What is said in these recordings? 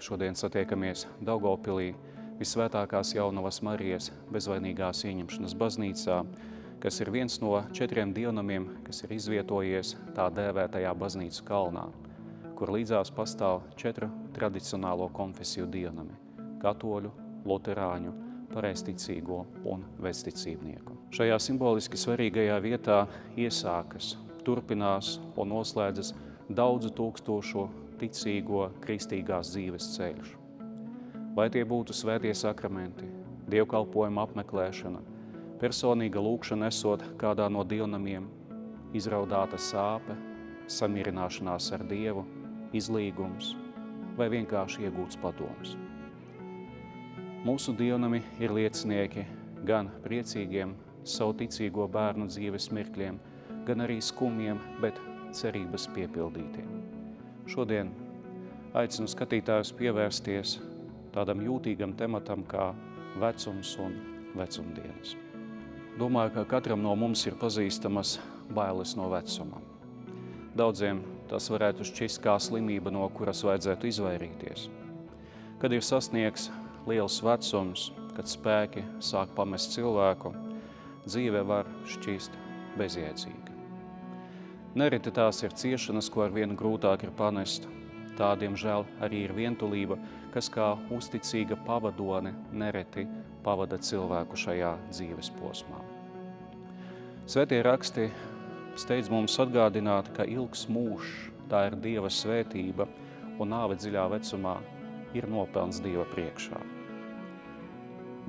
ka šodien satiekamies Daugavpilī Visvētākās Jaunavas Marijas bezvainīgās ieņemšanas baznīcā, kas ir viens no 4 dievnamiem, kas ir izvietojies tā dēvētajā baznīcu kalnā, kur līdzās pastāv 4 tradicionālo konfesiju dievnami – katoļu, luterāņu, pareizticīgo un vesticībnieku. Šajā simboliski svarīgajā vietā iesākas, turpinās un noslēdzas daudzu tūkstošu ticīgo kristīgās dzīves ceļš. Vai tie būtu svētie sakramenti, dievkalpojuma apmeklēšana, personīga lūkšana esot kādā no dievnamiem, izraudāta sāpe, samierināšanās ar Dievu, izlīgums vai vienkārši iegūts padoms. Mūsu dievnami ir liecinieki gan priecīgiem savu ticīgo bērnu dzīves mirkļiem, gan arī skumjiem, bet cerības piepildītiem. Šodien aicinu skatītājus pievērsties tādam jūtīgam tematam kā vecums un vecumdienas. Domāju, ka katram no mums ir pazīstamas bailes no vecuma. Daudziem tas varētu šķist kā slimība, no kuras vajadzētu izvairīties. Kad ir sasniegs liels vecums, kad spēki sāk pamest cilvēku, dzīve var šķist bezjēdzīga. Nereti tās ir ciešanas, ko arvien grūtāk ir panest. Tā, diemžēl, arī ir vientulība, kas kā uzticīga pavadone nereti pavada cilvēku šajā dzīves posmā. Svētie raksti steidz mums atgādināt, ka ilgs mūžs, tā ir Dieva svētība, un nāve dziļā vecumā ir nopelns Dieva priekšā.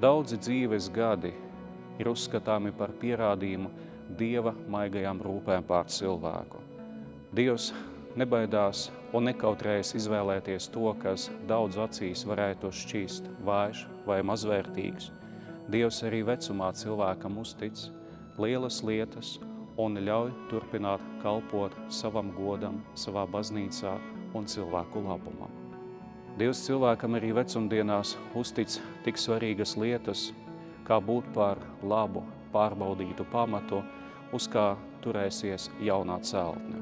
Daudzi dzīves gadi ir uzskatāmi par pierādījumu Dieva maigajām rūpēm pār cilvēku. Dievs nebaidās un nekautrējas izvēlēties to, kas daudz acīs varētu šķīst vājš vai mazvērtīgs. Dievs arī vecumā cilvēkam uztic lielas lietas un ļauj turpināt kalpot savam godam, savā baznīcā un cilvēku labumam. Dievs cilvēkam arī vecumdienās uztic tik svarīgas lietas, kā būt par labu, pārbaudītu pamatu, uz kā turēsies jaunā celtne.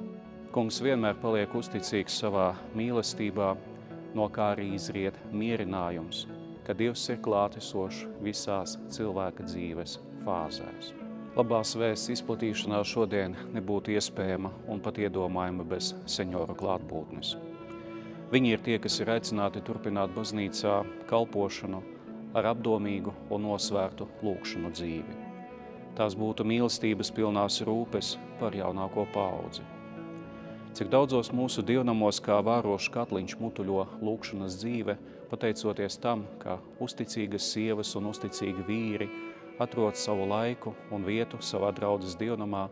Kungs vienmēr paliek uzticīgs savā mīlestībā, no kā arī izriet mierinājums, ka Dievs ir klātesošs visās cilvēka dzīves fāzēs. Labās vēsts izplatīšanās šodien nebūtu iespējama un pat iedomājama bez senjoru klātbūtnes. Viņi ir tie, kas ir aicināti turpināt baznīcā kalpošanu ar apdomīgu un nosvērtu lūkšanu dzīvi. Tās būtu mīlestības pilnās rūpes par jaunāko paudzi. Cik daudzos mūsu dievnamos kā vārošs katliņš mutuļo lūkšanas dzīve, pateicoties tam, ka uzticīgas sievas un uzticīgi vīri atrod savu laiku un vietu savā draudzes dievnamā,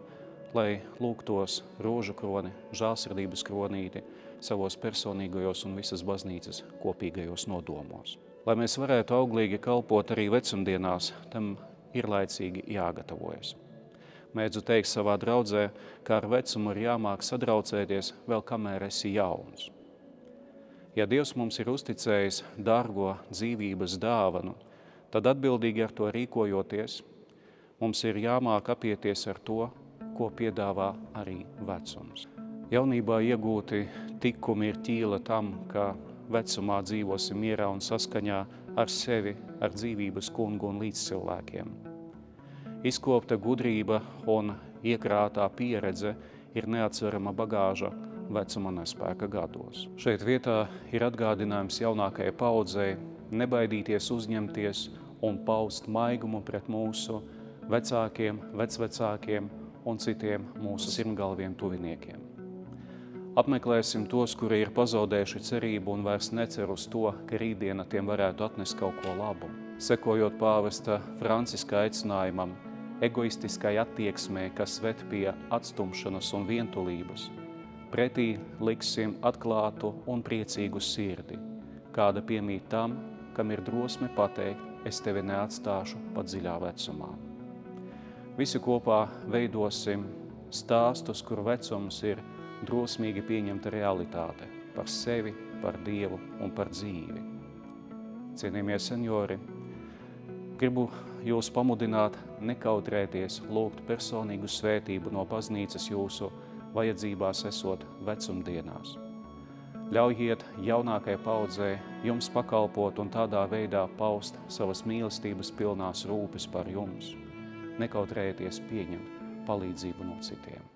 lai lūgtos rožu kroni, žālsirdības kronīti savos personīgajos un visas baznīcas kopīgajos nodomos. Lai mēs varētu auglīgi kalpot arī vecumdienās, tam ir laicīgi jāgatavojas. Mēdzu teikt savā draudzē, ka ar vecumu ir jāmāk sadraucēties vēl kamēr esi jauns. Ja Dievs mums ir uzticējis dārgo dzīvības dāvanu, tad atbildīgi ar to rīkojoties, mums ir jāmāk apieties ar to, ko piedāvā arī vecums. Jaunībā iegūti tikumi ir ķīla tam, ka vecumā dzīvosim mierā un saskaņā ar sevi, ar dzīvības kungu un līdzcilvēkiem. Izkopta gudrība un iekrātā pieredze ir neatsverama bagāža vecuma nespēka gados. Šeit vietā ir atgādinājums jaunākajai paudzei nebaidīties uzņemties un paust maigumu pret mūsu vecākiem, vecvecākiem un citiem mūsu sirmgalviem tuviniekiem. Apmeklēsim tos, kuri ir pazaudējuši cerību un vairs necer uz to, ka rītdiena tiem varētu atnest kaut ko labu. Sekojot pāvesta Franciska aicinājumam, egoistiskai attieksmē, kas ved pie atstumšanas un vientulības, pretī liksim atklātu un priecīgu sirdi, kāda piemīt tam, kam ir drosme pateikt, es tevi neatstāšu pat dziļā vecumā. Visi kopā veidosim stāstus, kur vecums ir drosmīgi pieņemta realitāte par sevi, par Dievu un par dzīvi. Cienījamie senjori, gribu jūs pamudināt nekautrēties lūgt personīgu svētību no baznīcas jūsu vajadzībās esot vecumdienās. Ļaujiet jaunākajai paudzē jums pakalpot un tādā veidā paust savas mīlestības pilnās rūpes par jums. Nekautrējieties pieņemt palīdzību no citiem.